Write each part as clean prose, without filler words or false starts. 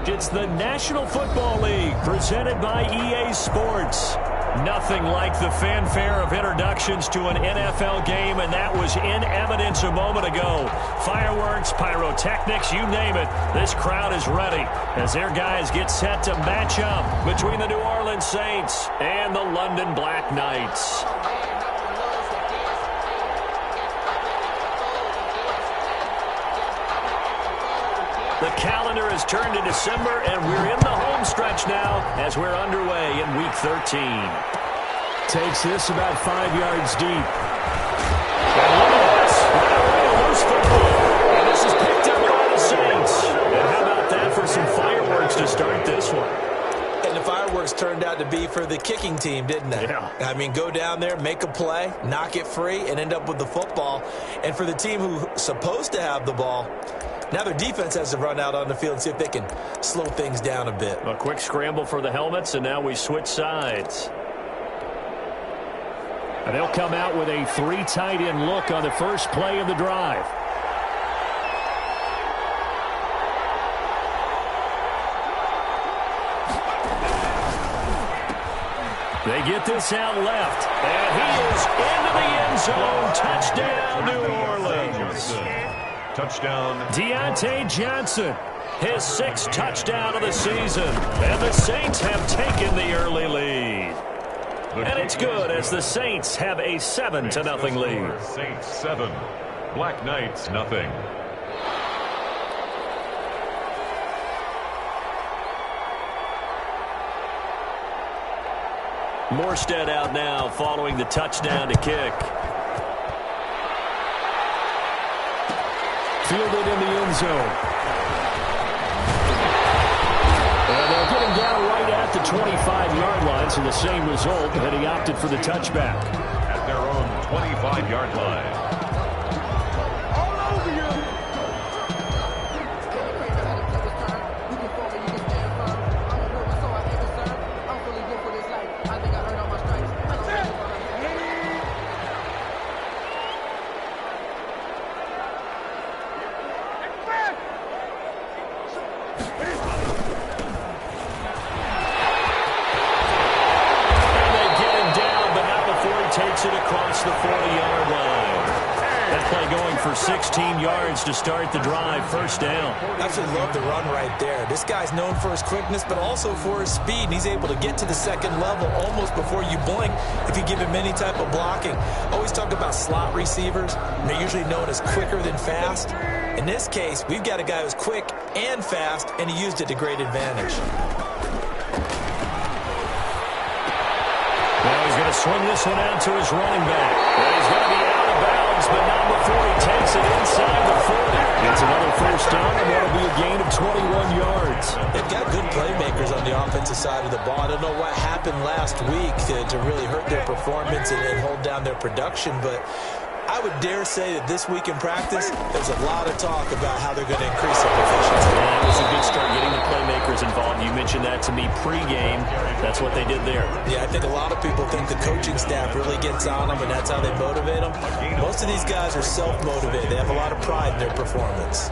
It's the National Football League presented by EA Sports. Nothing like the fanfare of introductions to an NFL game, and that was in evidence a moment ago. Fireworks, pyrotechnics, you name it. This crowd is ready as their guys get set to match up between the New Orleans Saints and the London Black Knights. The calendar has turned to December, and we're in the home stretch now as we're underway in Week 13. Takes this about 5 yards deep. And look at this. Loose football. And this is picked up by the Saints. And how about that for some fireworks to start this one? And the fireworks turned out to be for the kicking team, didn't they? Yeah. I mean, go down there, make a play, knock it free, and end up with the football. And for the team who's supposed to have the ball, now their defense has to run out on the field and see if they can slow things down a bit. A quick scramble for the helmets, and now we switch sides. And they'll come out with a 3 tight end look on the first play of the drive. They get this out left, and he is into the end zone. Touchdown, New Orleans. Touchdown. Deontay Johnson, his 6th touchdown of the season. And the Saints have taken the early lead. And it's good as the Saints have a 7-0 lead. Saints 7, Black Knights nothing. Morstead out now following the touchdown to kick. Fielded in the end zone. And they'll get him down right at the 25-yard line, so the same result, and he opted for the touchback. At their own 25-yard line. Takes it across the 40-yard line. That play going for 16 yards to start the drive. First down. Absolutely love the run right there. This guy's known for his quickness, but also for his speed. And he's able to get to the second level almost before you blink if you give him any type of blocking. Always talk about slot receivers, and they're usually known as quicker than fast. In this case, we've got a guy who's quick and fast, and he used it to great advantage. Now he's going to swing this one out to his running back. And he's going to be out of bounds, but not before he takes it inside the 40. It's another first down, and that'll be a gain of 21 yards. They've got good playmakers on the offensive side of the ball. I don't know what happened last week to really hurt their performance and hold down their production, but I would dare say that this week in practice, there's a lot of talk about how they're going to increase their efficiency. Yeah, it was a good start getting the playmakers involved. You mentioned that to me pregame. That's what they did there. Yeah, I think a lot of people think the coaching staff really gets on them, and that's how they motivate them. Most of these guys are self-motivated. They have a lot of pride in their performance.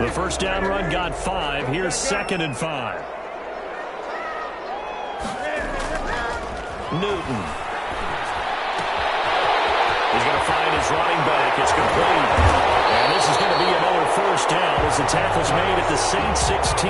The first down run got 5. Here's 2nd and 5. Newton. He's going to find his running back. It's complete. And this is going to be another first down as the tackle's made at the Saints 16.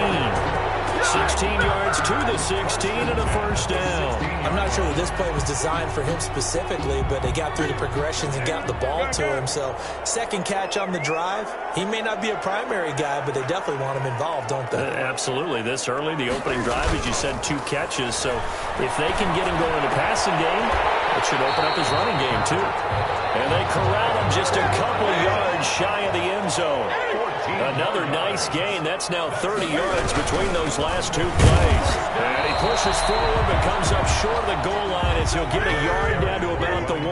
16 yards to the 16 and a first down. I'm not sure that this play was designed for him specifically, but they got through the progressions and got the ball to him. So, second catch on the drive. He may not be a primary guy, but they definitely want him involved, don't they? Absolutely. This early, the opening drive, as you said, 2 catches. So, if they can get him going in the passing game, it should open up his running game, too. And they corral him just a couple yards shy of the end zone. Another nice gain. That's now 30 yards between those last 2 plays. And he pushes forward but comes up short of the goal line as he'll get a yard down to about the 1.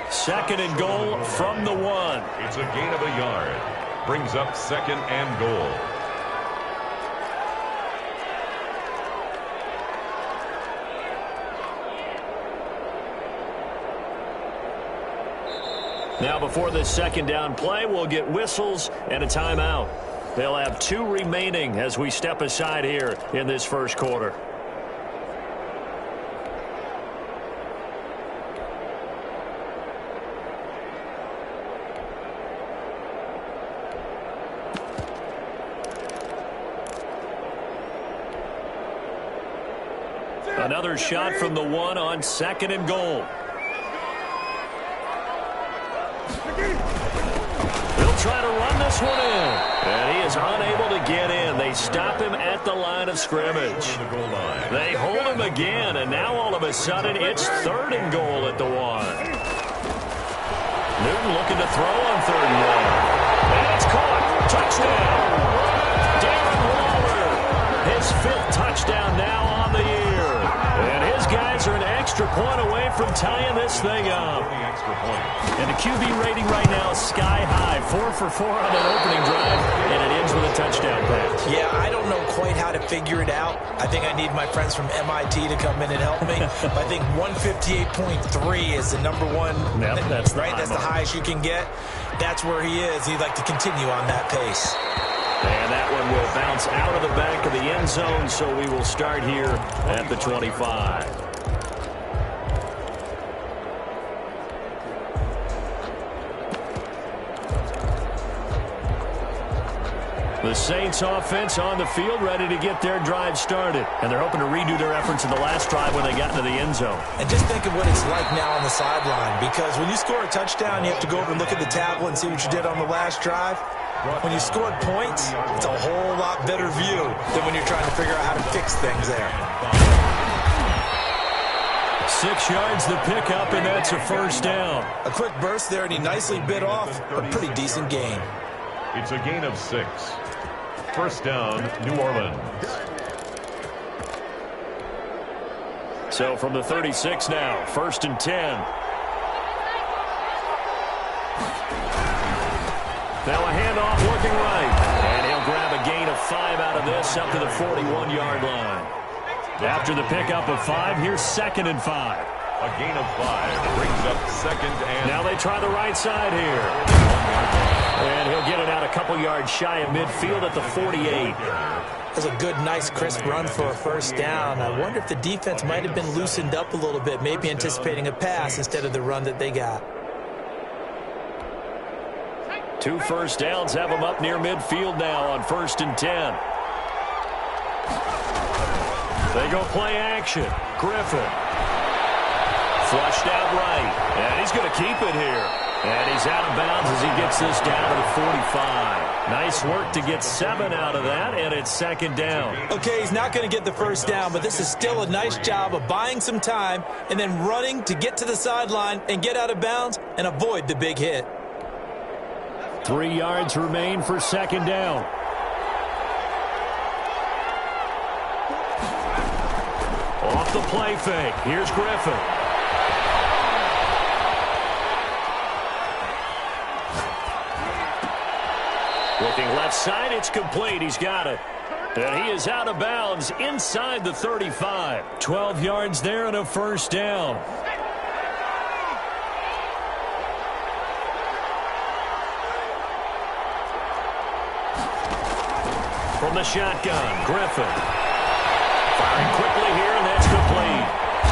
2nd and goal from the 1. It's a gain of a yard. Brings up 2nd and goal. Now before this 2nd down play, we'll get whistles and a timeout. They'll have 2 remaining as we step aside here in this first quarter. Another shot from the 1 on 2nd and goal. He'll try to run this one in. And he is unable to get in. They stop him at the line of scrimmage. They hold him again, and now all of a sudden it's 3rd and goal at the 1. Newton looking to throw on 3rd and 1. And it's caught. Touchdown. Darren Waller. His 5th touchdown now on the year. And his guys are an extra point away from tying this thing up. And the QB rating right now is sky high. 4 for 4 on that opening drive, and it ends with a touchdown pass. Yeah, I don't know quite how to figure it out. I think I need my friends from MIT to come in and help me. I think 158.3 is the number one. Yep, that's right. That's the highest you can get. That's where he is. He'd like to continue on that pace. And that one will bounce out of the back of the end zone, so we will start here at the 25. The Saints offense on the field, ready to get their drive started. And they're hoping to redo their efforts in the last drive when they got into the end zone. And just think of what it's like now on the sideline, because when you score a touchdown, you have to go over and look at the tablet and see what you did on the last drive. When you scored points, it's a whole lot better view than when you're trying to figure out how to fix things there. 6 yards the pickup, and that's a 1st down. A quick burst there, and he nicely bit off a pretty decent gain. It's a gain of 6. 1st down, New Orleans. So from the 36 now, 1st and 10. Now a handoff looking right. And he'll grab a gain of 5 out of this up to the 41-yard line. After the pickup of 5, here's 2nd and 5. A gain of 5 brings up 2nd and... Now they try the right side here. And he'll get it out a couple yards shy of midfield at the 48. That's a good, nice, crisp run for a 1st down. I wonder if the defense might have been loosened up a little bit, maybe anticipating a pass instead of the run that they got. 2 first downs have them up near midfield now on 1st and 10. They go play action. Griffin. Flushed out right. And he's going to keep it here. And he's out of bounds as he gets this down to the 45. Nice work to get 7 out of that, and it's 2nd down. Okay, he's not going to get the 1st down, but this is still a nice job of buying some time and then running to get to the sideline and get out of bounds and avoid the big hit. 3 yards remain for 2nd down. Off the play fake. Here's Griffin. Looking left side, it's complete. He's got it. And he is out of bounds inside the 35. 12 yards there and a 1st down. From the shotgun, Griffin. Firing quickly here, and that's complete.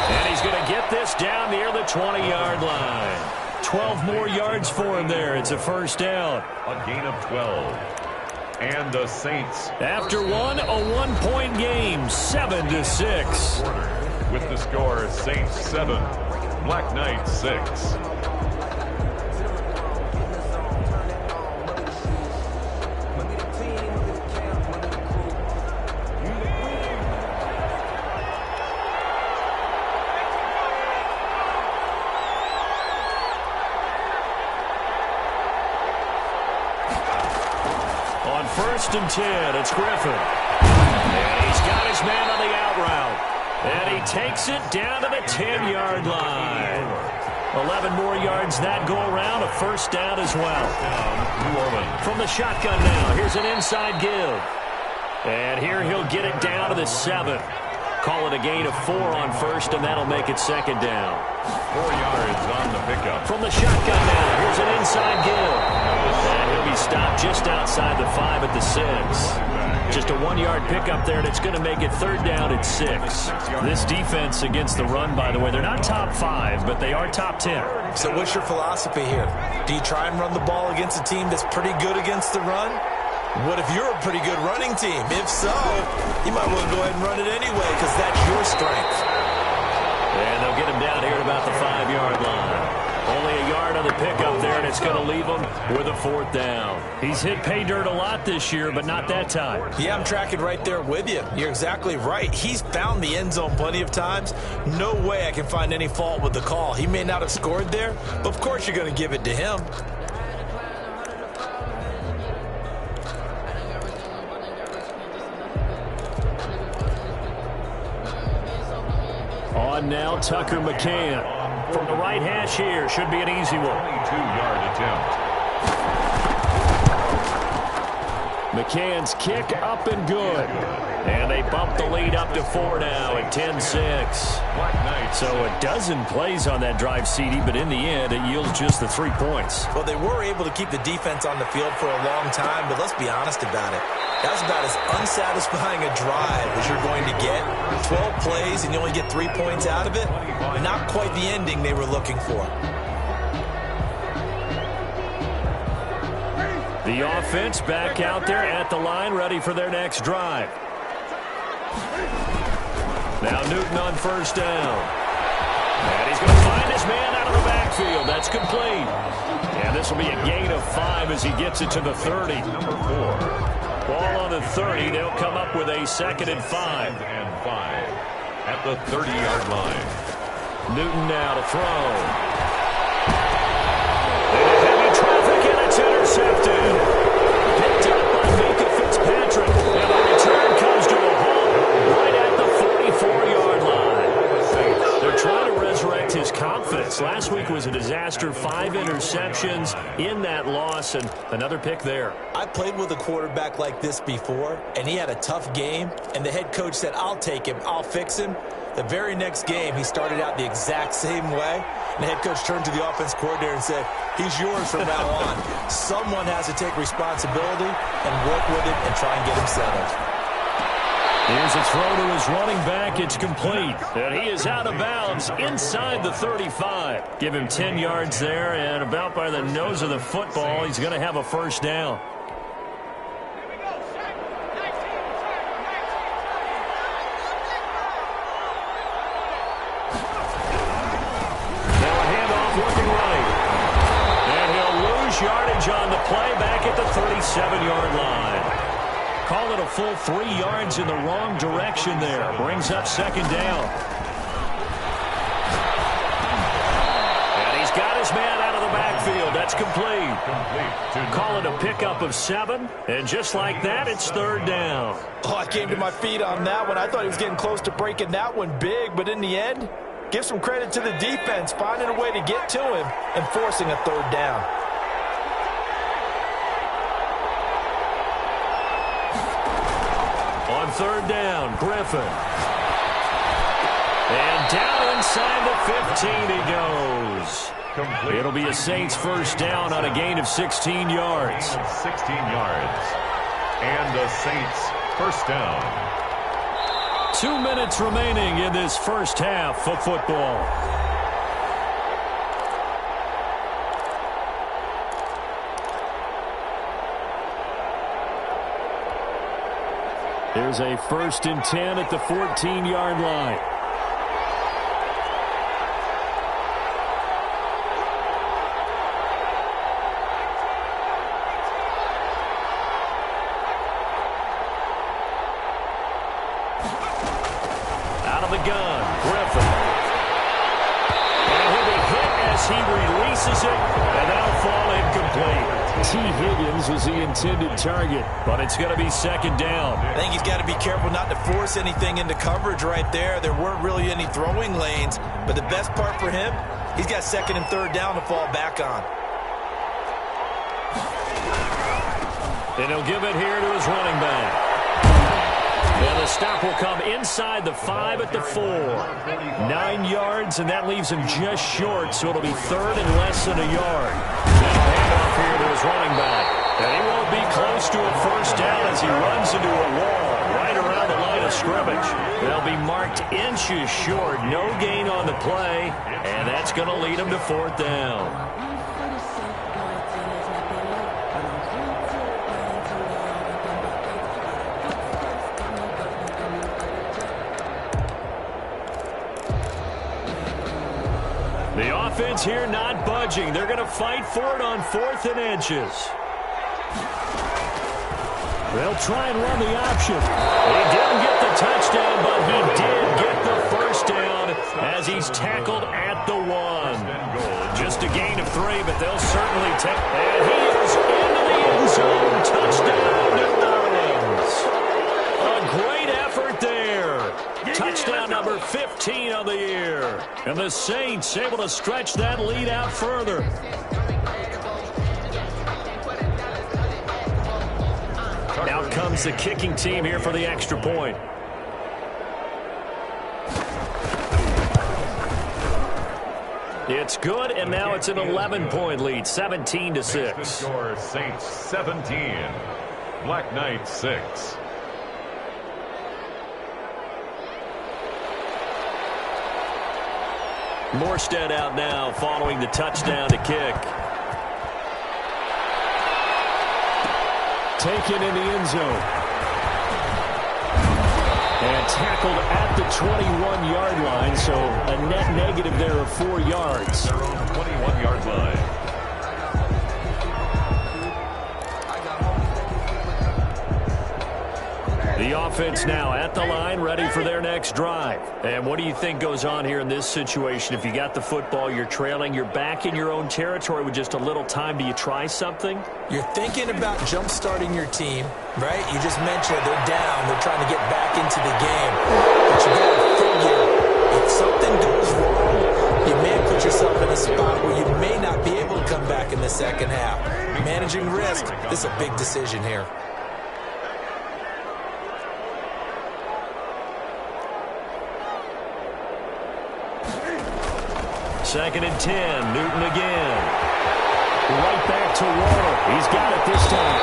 And he's going to get this down near the 20-yard line. 12 more yards for him there. It's a 1st down. A gain of 12. And the Saints. After one, a 1-point game, 7-6. With the score, Saints 7, Black Knights 6. On 1st and 10, it's Griffin. And he's got his man on the out route. And he takes it down to the 10-yard line. 11 more yards that go around, a 1st down as well. New Orleans. From the shotgun now, here's an inside give. And here he'll get it down to the 7. Call it a gain of 4 on first, and that'll make it second down. 4 yards on the pickup. From the shotgun now, here's an inside give. And he'll be stopped just outside the 5 at the 6. Just a 1-yard pickup there, and it's going to make it third down at 6. This defense against the run, by the way, they're not top 5, but they are top 10. So what's your philosophy here? Do you try and run the ball against a team that's pretty good against the run? What if you're a pretty good running team? If so, you might want to go ahead and run it anyway because that's your strength. And they'll get him down here at about the 5-yard line. Only a yard on the pickup there, and it's going to leave him with a fourth down. He's hit pay dirt a lot this year, but not that time. Yeah, I'm tracking right there with you. You're exactly right. He's found the end zone plenty of times. No way I can find any fault with the call. He may not have scored there, but of course you're going to give it to him. On now, Tucker McCann. From the right hash here, should be an easy one. 22-yard attempt. McCann's kick up and good. And they bump the lead up to 4 now at 10-6. Black Knights. So a dozen plays on that drive, CD, but in the end, it yields just the 3 points. Well, they were able to keep the defense on the field for a long time, but let's be honest about it. That was about as unsatisfying a drive as you're going to get. 12 plays and you only get 3 points out of it. Not quite the ending they were looking for. The offense back out there at the line, ready for their next drive. Now Newton on first down. And he's going to find his man out of the backfield. That's complete. And this will be a gain of 5 as he gets it to the 30. Number 4. Ball on the 30. They'll come up with a 2nd and 5. 2nd and 5 at the 30-yard line. Newton now to throw. Into heavy traffic, and it's intercepted. Picked up by Mika Fitzpatrick. And the return comes to a halt right at the 44-yard line. They're trying to resurrect his confidence. Last week was a disaster. 5 interceptions in that loss, and another pick there. I played with a quarterback like this before, and he had a tough game, and the head coach said, I'll take him, I'll fix him. The very next game, he started out the exact same way, and the head coach turned to the offense coordinator and said, he's yours from now on. Someone has to take responsibility and work with it and try and get him settled. Here's a throw to his running back. It's complete. And he is out of bounds inside the 35. Give him 10 yards there, and about by the nose of the football, he's going to have a first down. Now a handoff looking right. And he'll lose yardage on the play back at the 37-yard line. Call it a full 3 yards in the wrong direction there. Brings up 2nd down. And he's got his man out of the backfield. That's complete. Call it a pickup of 7. And just like that, it's 3rd down. Oh, I came to my feet on that one. I thought he was getting close to breaking that one big, but in the end, give some credit to the defense, finding a way to get to him and forcing a 3rd down. On 3rd down, Griffin. And down inside the 15 he goes. Complete. It'll be a Saints first down on a gain of 16 yards. 16 yards. And the Saints first down. 2 minutes remaining in this first half of football. There's a 1st and 10 at the 14-yard line. Out of the gun, Griffin. And he'll be hit as he releases it, and that'll fall incomplete. T. Higgins was the intended target, but it's going to be 2nd down. I think he's got to be careful not to force anything into coverage right there. There weren't really any throwing lanes, but the best part for him, he's got 2nd and 3rd down to fall back on. And he'll give it here to his running back. And the stop will come inside the 5 at the 4. 9 yards, and that leaves him just short, so it'll be third and less than a yard. Now handoff here to his running back. And he won't be close to a first down as he runs into a wall right around the line of scrimmage. They'll be marked inches short. No gain on the play, and that's going to lead him to fourth down. The offense here not budging. They're going to fight for it on 4th and inches. They'll try and run the option. He didn't get the touchdown, but he did get the first down as he's tackled at the 1. Just a gain of 3, but they'll certainly take. And he is into the end zone. Touchdown, New Orleans. A great effort there. Touchdown number 15 on the year. And the Saints able to stretch that lead out further. Out comes the kicking team here for the extra point. It's good, and now it's an 11-point lead, 17-6. Score Saints 17, Black Knight 6. Morstead out now following the touchdown to kick. Taken in the end zone. And tackled at the 21-yard line, so a net negative there of 4 yards. Their own 21-yard line. The offense now at the line, ready for their next drive. And what do you think goes on here in this situation? If you got the football, you're trailing, you're back in your own territory with just a little time. Do you try something? You're thinking about jump-starting your team, right? You just mentioned they're down. They're trying to get back into the game. But you got to figure if something goes wrong, you may put yourself in a spot where you may not be able to come back in the second half. Managing risk, this is a big decision here. Second and 10, Newton again. Right back to Waller. He's got it this time.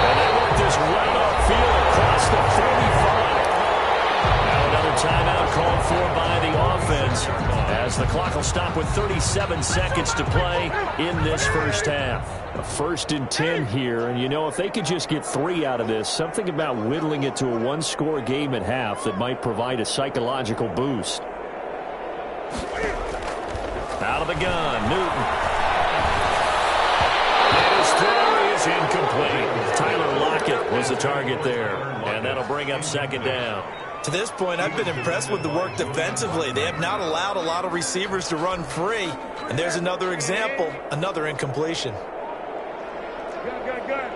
And they work this right upfield across the 45. Now another timeout called for by the offense as the clock will stop with 37 seconds to play in this first half. A 1st and 10 here, and you know, if they could just get 3 out of this, something about whittling it to a one-score game at half that might provide a psychological boost. Out of the gun, Newton. And his throw is incomplete. Tyler Lockett was the target there, and that'll bring up second down. To this point, I've been impressed with the work defensively. They have not allowed a lot of receivers to run free. And there's another example, another incompletion. Good.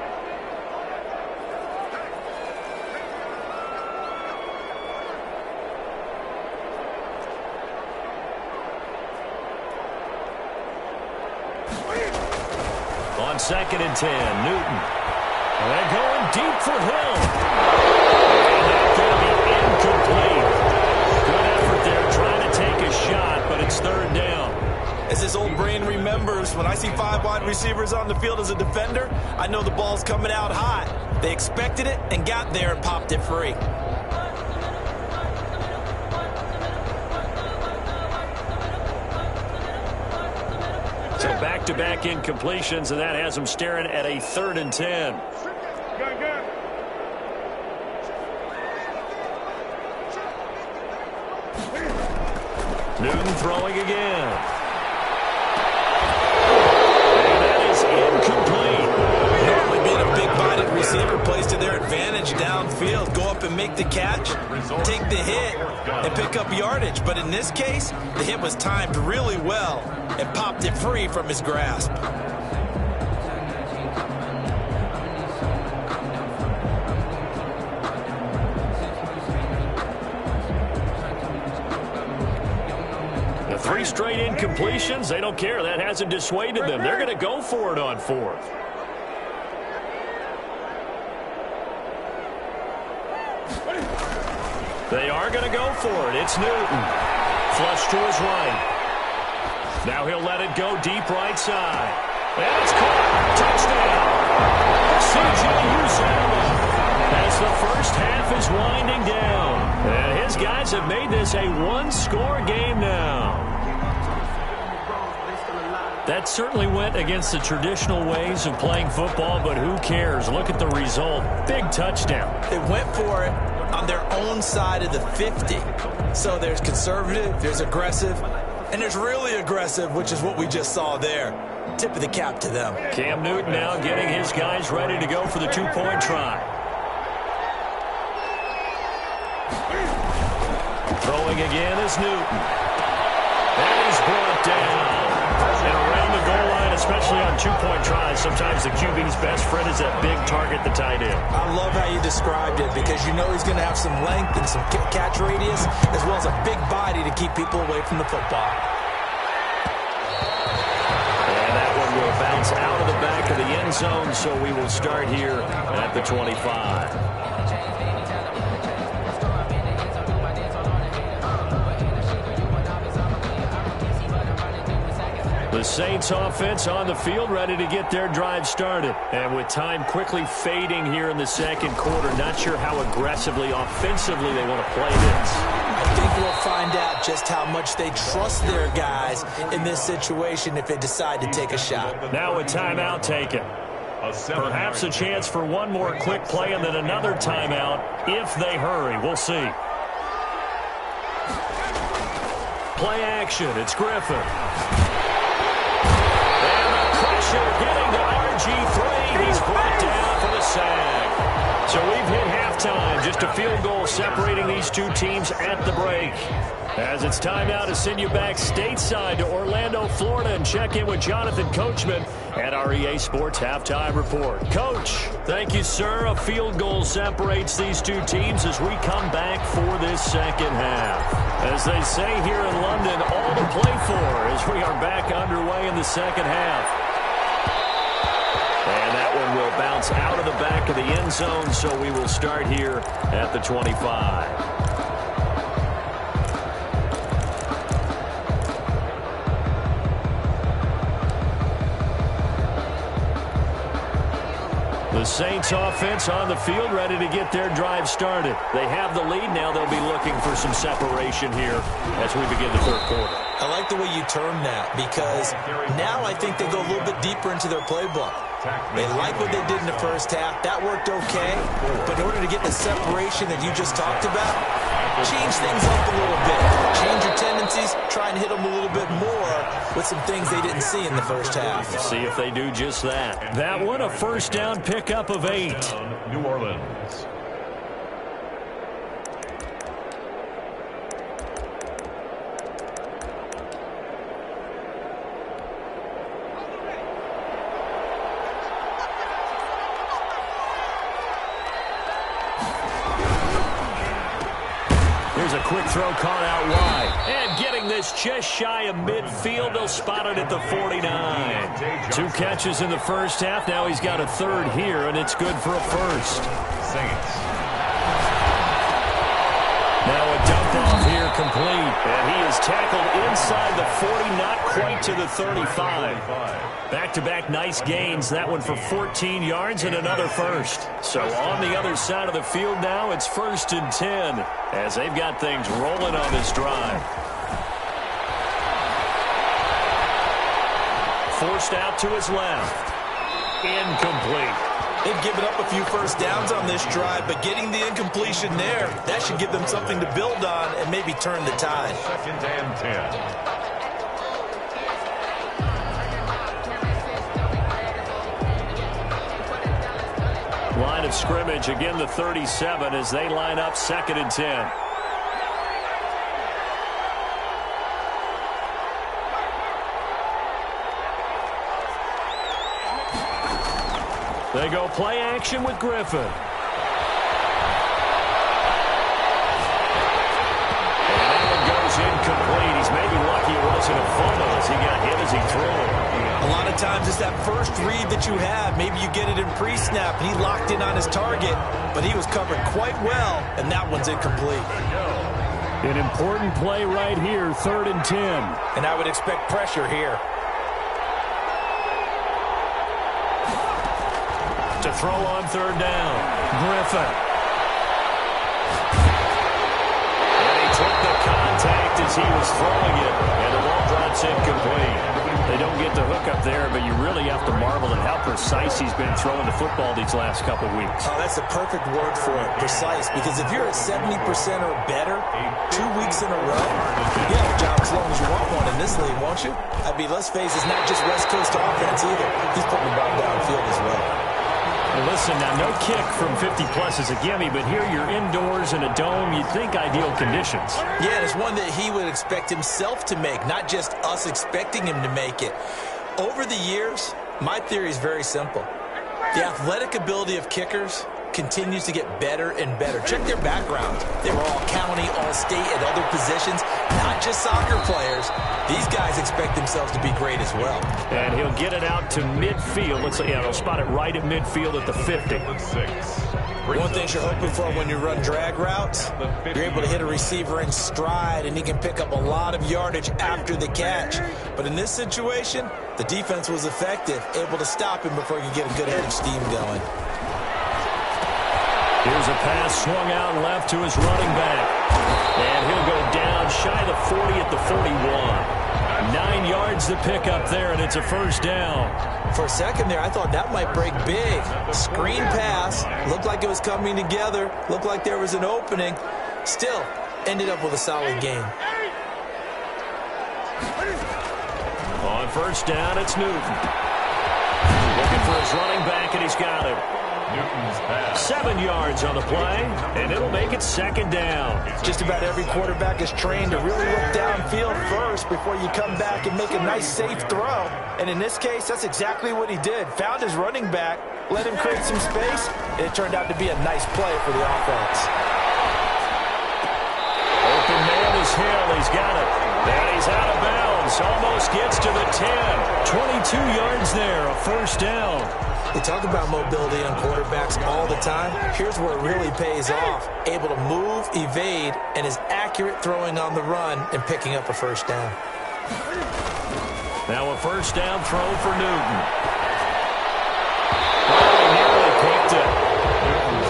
On 2nd and 10, Newton. And they're going deep for Hill. And that's going to be incomplete. Good effort there trying to take a shot, but it's 3rd down. As his old brain remembers, when I see 5 wide receivers on the field as a defender, I know the ball's coming out hot. They expected it and got there and popped it free. So back-to-back incompletions, and that has them staring at a 3rd and 10. Good. Newton throwing again. And that is incomplete. Normally being a big-bodied receiver plays to their advantage downfield. Go up and make the catch, take the hit, and pick up yardage. But in this case, the hit was timed really well and popped it free from his grasp. The 3 straight incompletions, they don't care. That hasn't dissuaded them. They're going to go for it on 4th. They are going to go for it. It's Newton. Flush to his right. Now he'll let it go deep right side. And it's caught. Touchdown. C.J. Uzomah. As the first half is winding down. And his guys have made this a one-score game now. That certainly went against the traditional ways of playing football, but who cares? Look at the result. Big touchdown. They went for it on their own side of the 50. So there's conservative, there's aggressive, and there's really aggressive, which is what we just saw there. Tip of the cap to them. Cam Newton now getting his guys ready to go for the two-point try. Throwing again is Newton. And he's brought down. And around the goal line, especially on two-point tries, sometimes the QB's best friend is that big target, the tight end. I love how you described it because you know he's going to have some length and some catch radius as well as a big body to keep people away from the football. And that one will bounce out of the back of the end zone, so we will start here at the 25. The Saints offense on the field, ready to get their drive started. And with time quickly fading here in the second quarter, not sure how aggressively, offensively they want to play this. I think we'll find out just how much they trust their guys in this situation if they decide to take a shot. Now a timeout taken. Perhaps a chance for one more quick play and then another timeout if they hurry. We'll see. Play action. It's Griffin. Getting to RG3. He's brought down for the sack. So we've hit halftime. Just a field goal separating these two teams at the break. As it's time now to send you back stateside to Orlando, Florida, and check in with Jonathan Coachman at our EA Sports Halftime Report. Coach, thank you, sir. A field goal separates these two teams as we come back for this second half. As they say here in London, all to play for as we are back underway in the second half. And that one will bounce out of the back of the end zone, so we will start here at the 25. The Saints offense on the field, ready to get their drive started. They have the lead. Now they'll be looking for some separation here as we begin the third quarter. I like the way you term that because now I think they go a little bit deeper into their playbook. They like what they did in the first half. That worked okay. But in order to get the separation that you just talked about, change things up a little bit. Change your tendencies. Try and hit them a little bit more with some things they didn't see in the first half. See if they do just that. That one, a first down pickup of 8. New Orleans. Here's a quick throw caught out wide. And getting this just shy of midfield. They'll spot it at the 49. 2 catches in the first half. Now he's got a third here, and it's good for a first. Saints. Now a dump off here complete. And he is tackled inside the 40, not quite to the 35. Back-to-back nice gains. That one for 14 yards and another first. So on the other side of the field now, it's 1st and 10 as they've got things rolling on this drive. Forced out to his left. Incomplete. They've given up a few first downs on this drive, but getting the incompletion there, that should give them something to build on and maybe turn the tide. 2nd and 10. Line of scrimmage, again the 37 as they line up 2nd and 10. They go play action with Griffin. And that one goes incomplete. He's maybe lucky it wasn't a fumble as he got hit as he threw it. A lot of times it's that first read that you have. Maybe you get it in pre-snap, and he locked in on his target, but he was covered quite well, and that one's incomplete. An important play right here, 3rd and 10. And I would expect pressure here. To throw on 3rd down, Griffin. And he took the contact as he was throwing it, and the ball drops incomplete. They don't get the hook up there, but you really have to marvel at how precise he's been throwing the football these last couple weeks. Oh, that's a perfect word for it, precise, because if you're at 70% or better 2 weeks in a row, you have a job as long as you want one in this league, won't you? I mean, let's face it, it's not just West Coast offense either. He's putting the ball downfield as well. Well, listen, now no kick from 50-plus is a gimme, but here you're indoors in a dome. You'd think ideal conditions. Yeah, and it's one that he would expect himself to make, not just us expecting him to make it. Over the years, my theory is very simple. The athletic ability of kickers continues to get better and better. Check their backgrounds. They were all county, all state, at other positions, not just soccer players. These guys expect themselves to be great as well. And he'll get it out to midfield. Let's say, yeah, they'll spot it right at midfield at the 50. One thing you're hoping for when you run drag routes, you're able to hit a receiver in stride, and he can pick up a lot of yardage after the catch. But in this situation, the defense was effective, able to stop him before he could get a good head of steam going. Here's a pass swung out left to his running back. And he'll go down shy of the 40 at the 41. 9 yards to pick up there, and it's a 1st down. For a second there, I thought that might break big. Screen pass. Looked like it was coming together. Looked like there was an opening. Still, ended up with a solid game. On 1st down, it's Newton. Looking for his running back, and he's got him. Newton's pass. 7 yards on the play, and it'll make it 2nd down. Just about every quarterback is trained to really look downfield first before you come back and make a nice, safe throw. And in this case, that's exactly what he did. Found his running back, let him create some space, and it turned out to be a nice play for the offense. Open man is Hill. He's got it. And he's out of bounds. Almost gets to the 10. 22 yards there, a 1st down. They talk about mobility on quarterbacks all the time. Here's where it really pays off. Able to move, evade, and is accurate throwing on the run and picking up a 1st down. Now a 1st down throw for Newton. Oh, he nearly picked it.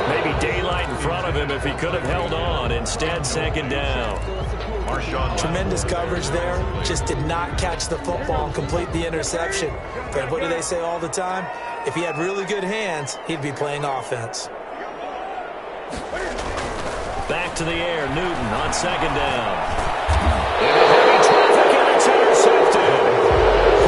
Maybe daylight in front of him if he could have held on. Instead, 2nd down. Tremendous coverage there. Just did not catch the football and complete the interception. But what do they say all the time? If he had really good hands, he'd be playing offense. Back to the air, Newton on 2nd down. Heavy traffic, and it's intercepted.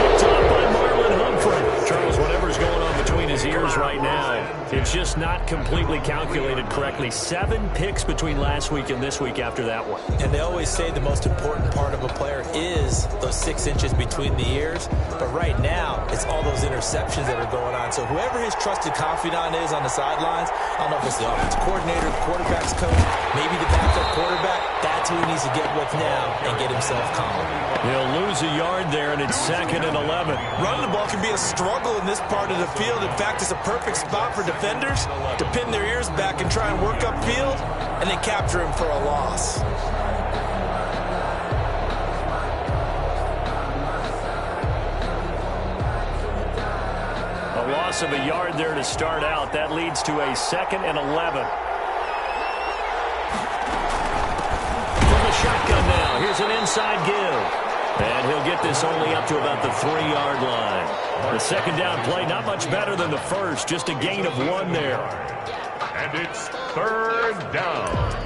Picked up by Marlon Humphrey. Charles, whatever's going on between his ears right now, it's just not completely calculated correctly. 7 picks between last week and this week after that one. And they always say the most important part of a player is those 6 inches between the ears. But right now, it's all those interceptions that are going on. So whoever his trusted confidant is on the sidelines, I don't know if it's the offensive coordinator, the quarterback's coach, maybe the backup quarterback, that's who he needs to get with now and get himself calm. He'll lose a yard there, and it's 2nd and 11. Running the ball can be a struggle in this part of the field. In fact, it's a perfect spot for defenders to pin their ears back and try and work upfield, and then capture him for a loss. A loss of a yard there to start out. That leads to a 2nd and 11. From the shotgun now, here's an inside give. And he'll get this only up to about the 3-yard line. The 2nd down play, not much better than the first, just a gain of 1 there. And it's 3rd down.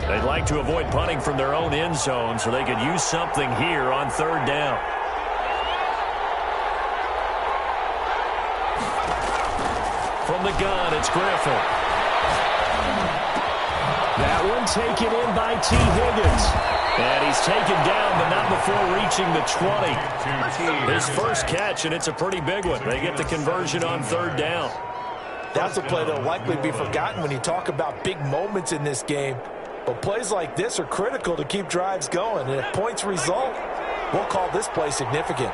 They'd like to avoid punting from their own end zone so they could use something here on 3rd down. From the gun, it's Griffin. That one taken in by T. Higgins. And he's taken down, but not before reaching the 20. His first catch, and it's a pretty big one. They get the conversion on third down. That's a play that will likely be forgotten when you talk about big moments in this game. But plays like this are critical to keep drives going. And if points result, we'll call this play significant.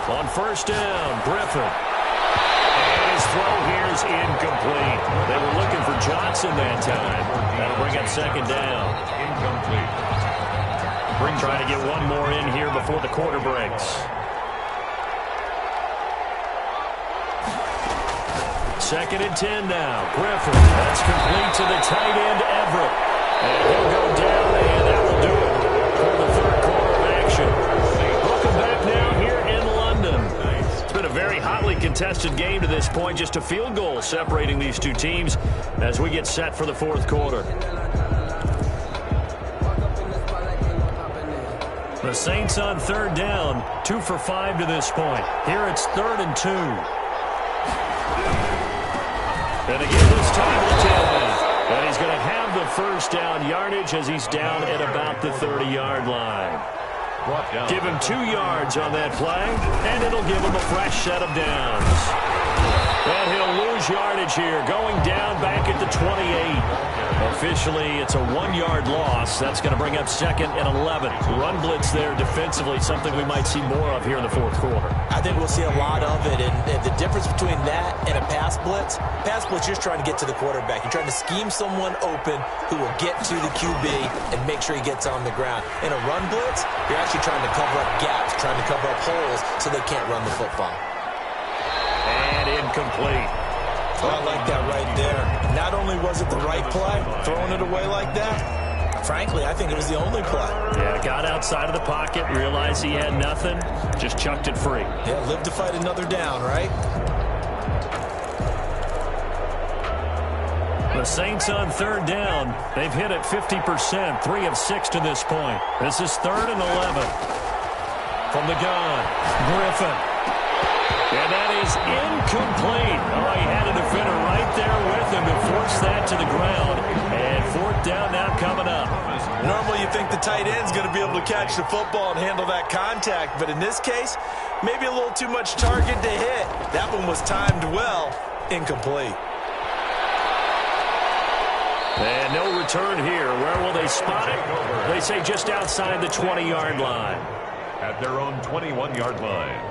On first down, Griffin. And his throw here is incomplete. They were looking for Johnson that time. That'll bring up second down. Incomplete. Trying to get one more in here before the quarter breaks. Second and 10 now. Griffin. That's complete to the tight end, Everett. And he'll go down, and that will do it for the third quarter of action. Welcome back now here in London. It's been a very hotly contested game to this point. Just a field goal separating these two teams as we get set for the fourth quarter. The Saints on third down, 2 for 5 to this point. Here it's 3rd and 2. And again this time to tailback. And he's going to have the first down yardage as he's down at about the 30-yard line. Give him 2 yards on that play, and it'll give him a fresh set of downs. And he'll lose yardage here, going down back at the 28. Officially, it's a 1-yard loss. That's going to bring up 2nd and 11. Run blitz there defensively, something we might see more of here in the fourth quarter. I think we'll see a lot of it, and the difference between that and a pass blitz, you're just trying to get to the quarterback. You're trying to scheme someone open who will get to the QB and make sure he gets on the ground. In a run blitz, you're actually trying to cover up gaps, trying to cover up holes so they can't run the football. And incomplete. Oh, I like that right there. Not only was it the right play, throwing it away like that, frankly, I think it was the only play. Yeah, got outside of the pocket, realized he had nothing, just chucked it free. Yeah, live to fight another down, right? The Saints on third down. They've hit it 50%, 3 of 6 to this point. This is 3rd and 11. From the gun, Griffin. And that is incomplete. Oh, he had a defender right there with him to force that to the ground. And 4th down now coming up. Normally you think the tight end's going to be able to catch the football and handle that contact. But in this case, maybe a little too much target to hit. That one was timed well. Incomplete. And no return here. Where will they spot it? They say just outside the 20-yard line. At their own 21-yard line.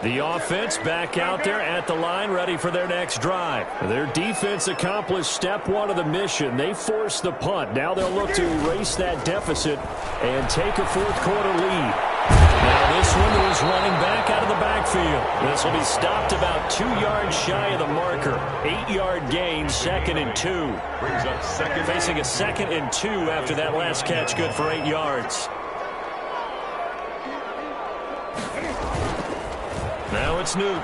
The offense back out there at the line, ready for their next drive. Their defense accomplished step 1 of the mission. They forced the punt. Now they'll look to erase that deficit and take a fourth quarter lead. Now this one was running back out of the backfield. This will be stopped about 2 yards shy of the marker. 8-yard gain, 2nd and 2. Brings up second. Facing a 2nd and 2 after that last catch, good for 8 yards. Now it's Newton.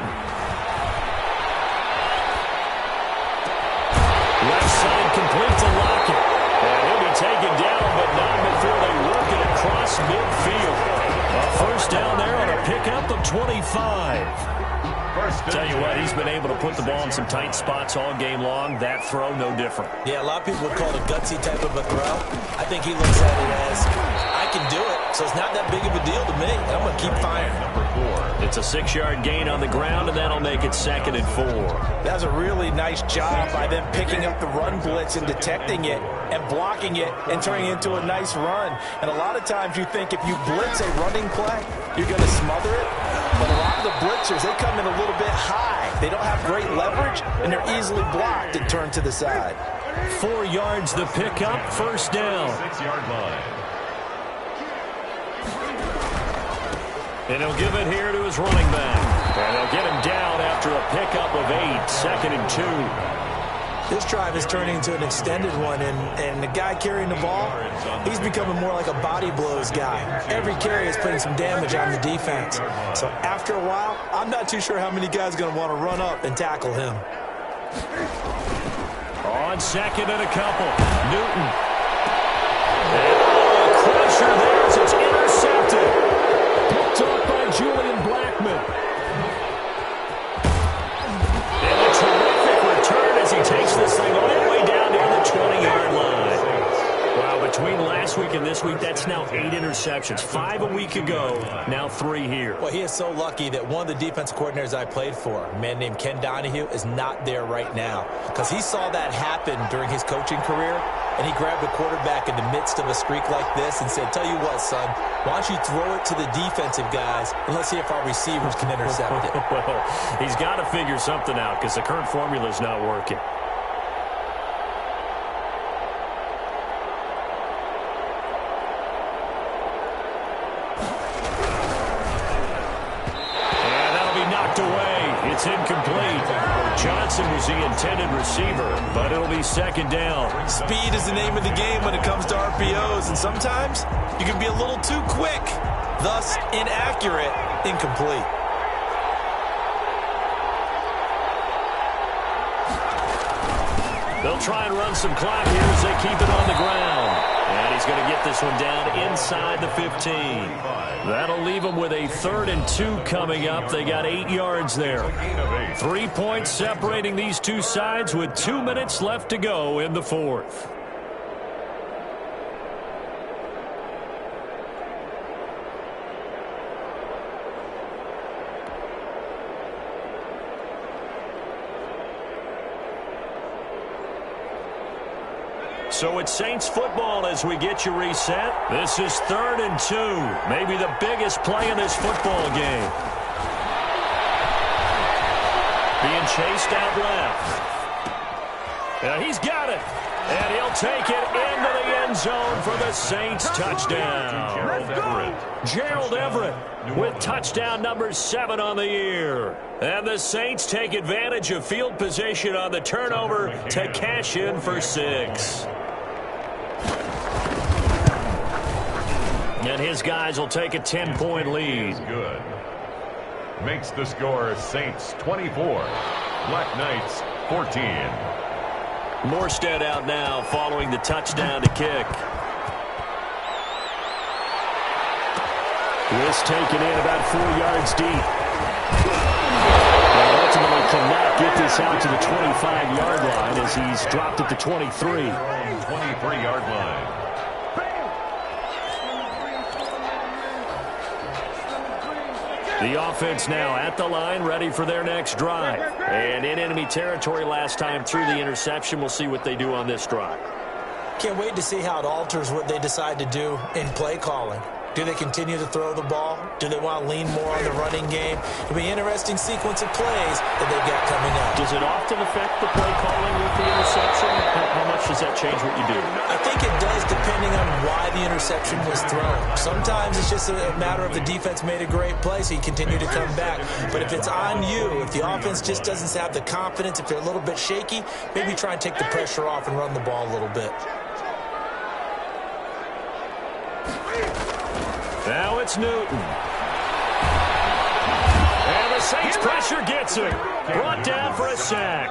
Left side complete to Lockett. And he'll be taken down, but not before they work it across midfield. A first down there on a pickup of 25. Tell you what, he's been able to put the ball in some tight spots all game long. That throw, no different. Yeah, a lot of people would call it a gutsy type of a throw. I think he looks at it as, I can do it, so it's not that big of a deal to me. I'm going to keep firing. Number 4. It's a 6-yard gain on the ground, and that'll make it 2nd and 4. That's a really nice job by them picking up the run blitz and detecting it and blocking it and turning it into a nice run. And a lot of times you think if you blitz a running play, you're going to smother it. But a lot of the blitzers, they come in a little bit high. They don't have great leverage, and they're easily blocked and turned to the side. 4 yards the pickup, first down. 6-yard line. And he'll give it here to his running back. And they'll get him down after a pickup of 8, 2nd and 2. This drive is turning into an extended one, and the guy carrying the ball, he's becoming more like a body blows guy. Every carry is putting some damage on the defense. So after a while, I'm not too sure how many guys are going to want to run up and tackle him. On 2nd and a couple, Newton. And a crusher That's now 8 interceptions. 5 a week ago, now 3 here. Well, he is so lucky that one of the defensive coordinators I played for, a man named Ken Donahue, is not there right now. Because he saw that happen during his coaching career, and he grabbed a quarterback in the midst of a streak like this and said, tell you what, son, why don't you throw it to the defensive guys, and let's see if our receivers can intercept it. Well, he's got to figure something out because the current formula is not working. It's incomplete. Johnson was the intended receiver, but it'll be second down. Speed is the name of the game when it comes to RPOs, and sometimes you can be a little too quick, thus inaccurate, incomplete. They'll try and run some clock here as they keep it on the ground. And he's going to get this one down inside the 15. That'll leave them with a 3rd and 2 coming up. They got 8 yards there. 3 points separating these two sides with 2 minutes left to go in the 4th. So it's Saints football as we get you reset. This is 3rd and 2. Maybe the biggest play in this football game. Being chased out left. And he's got it. And he'll take it into the end zone for the Saints touchdown. Gerald Everett with touchdown number 7 on the year. And the Saints take advantage of field position on the turnover to cash in for 6. And his guys will take a 10-point lead. Good. Makes the score Saints 24, Black Knights 14. Morstead out now following the touchdown to kick. This taken in about 4 yards deep. And ultimately cannot get this out to the 25-yard line as he's dropped at the 23. 23-yard line. The offense now at the line, ready for their next drive. And in enemy territory last time through the interception. We'll see what they do on this drive. Can't wait to see how it alters what they decide to do in play calling. Do they continue to throw the ball? Do they want to lean more on the running game? It'll be an interesting sequence of plays that they've got coming up. Does it often affect the play calling with the interception? How much does that change what you do? I think it does depending on why the interception was thrown. Sometimes it's just a matter of the defense made a great play, so you continue to come back. But if it's on you, if the offense just doesn't have the confidence, if they're a little bit shaky, maybe try and take the pressure off and run the ball a little bit. Now it's Newton. And the Saints pressure gets him. Brought down for a sack.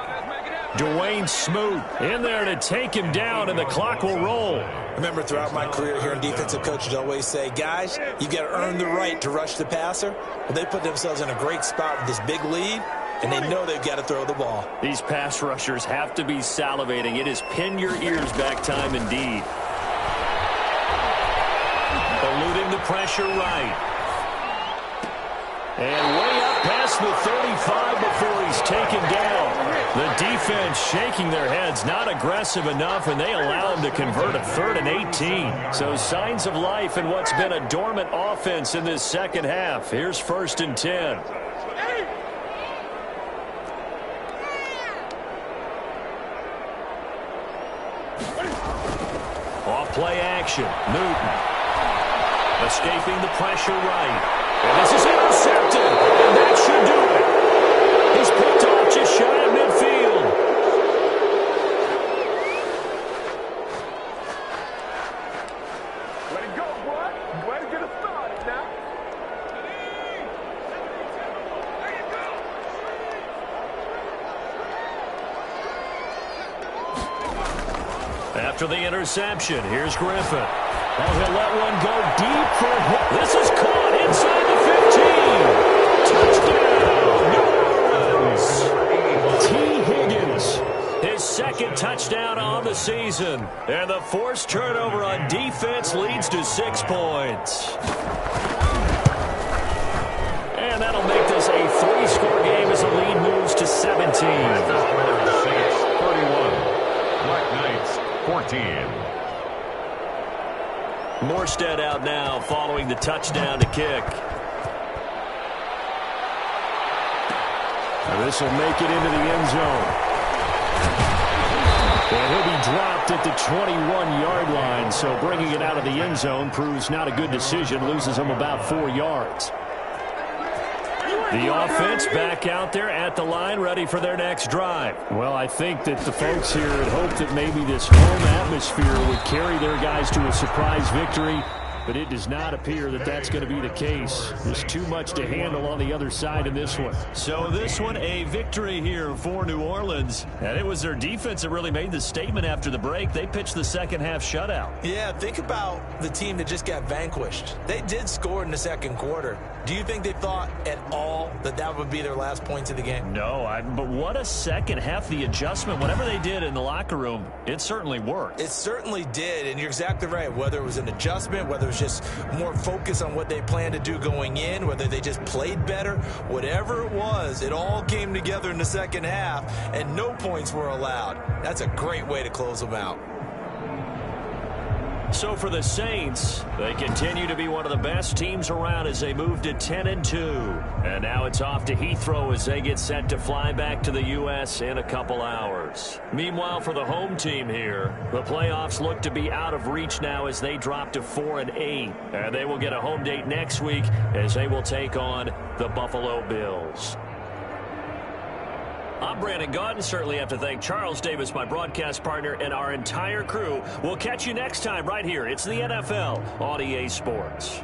Dwayne Smoot in there to take him down, and the clock will roll. Remember, throughout my career here in defensive coaches always say, guys, you got to earn the right to rush the passer. Well, they put themselves in a great spot with this big lead, and they know they've got to throw the ball. These pass rushers have to be salivating. It is pin your ears back time indeed. Eluding the pressure right. And way up past the 35 before he's taken down. The defense shaking their heads, not aggressive enough, and they allow him to convert a 3rd and 18. So signs of life in what's been a dormant offense in this second half. Here's 1st and 10. Off play action. Newton. Escaping the pressure right. And this is intercepted. And that should do it. He's picked off just shy of midfield. Let it go, boy. Way to get it started now. After the interception, here's Griffin. Oh, he'll let one go deep for a hit. This is caught inside the 15. Touchdown, New Orleans. T. Higgins, his 2nd touchdown. touchdown on the season. And the forced turnover on defense leads to 6 points. And that'll make this a 3-score game as the lead moves to 17. Saints 31, Black Knights 14. Morstead out now following the touchdown to kick. This will make it into the end zone. And he'll be dropped at the 21-yard line, so bringing it out of the end zone proves not a good decision, loses him about 4 yards. The offense back out there at the line, ready for their next drive. Well, I think that the folks here had hoped that maybe this home atmosphere would carry their guys to a surprise victory, but it does not appear that that's going to be the case. There's too much to handle on the other side in this one. So this one, a victory here for New Orleans. And it was their defense that really made the statement after the break. They pitched the second-half shutout. Yeah, think about the team that just got vanquished. They did score in the second quarter. Do you think they thought at all that that would be their last points of the game? No, but what a second half. The adjustment, whatever they did in the locker room, it certainly worked. It certainly did, and you're exactly right. Whether it was an adjustment, whether it was just more focus on what they planned to do going in, whether they just played better, whatever it was, it all came together in the second half, and no points were allowed. That's a great way to close them out. So for the Saints, they continue to be one of the best teams around as they move to 10-2. And now it's off to Heathrow as they get set to fly back to the U.S. in a couple hours. Meanwhile, for the home team here, the playoffs look to be out of reach now as they drop to 4-8. And they will get a home date next week as they will take on the Buffalo Bills. I'm Brandon Gaudin. Certainly have to thank Charles Davis, my broadcast partner, and our entire crew. We'll catch you next time right here. It's the NFL on EA Sports.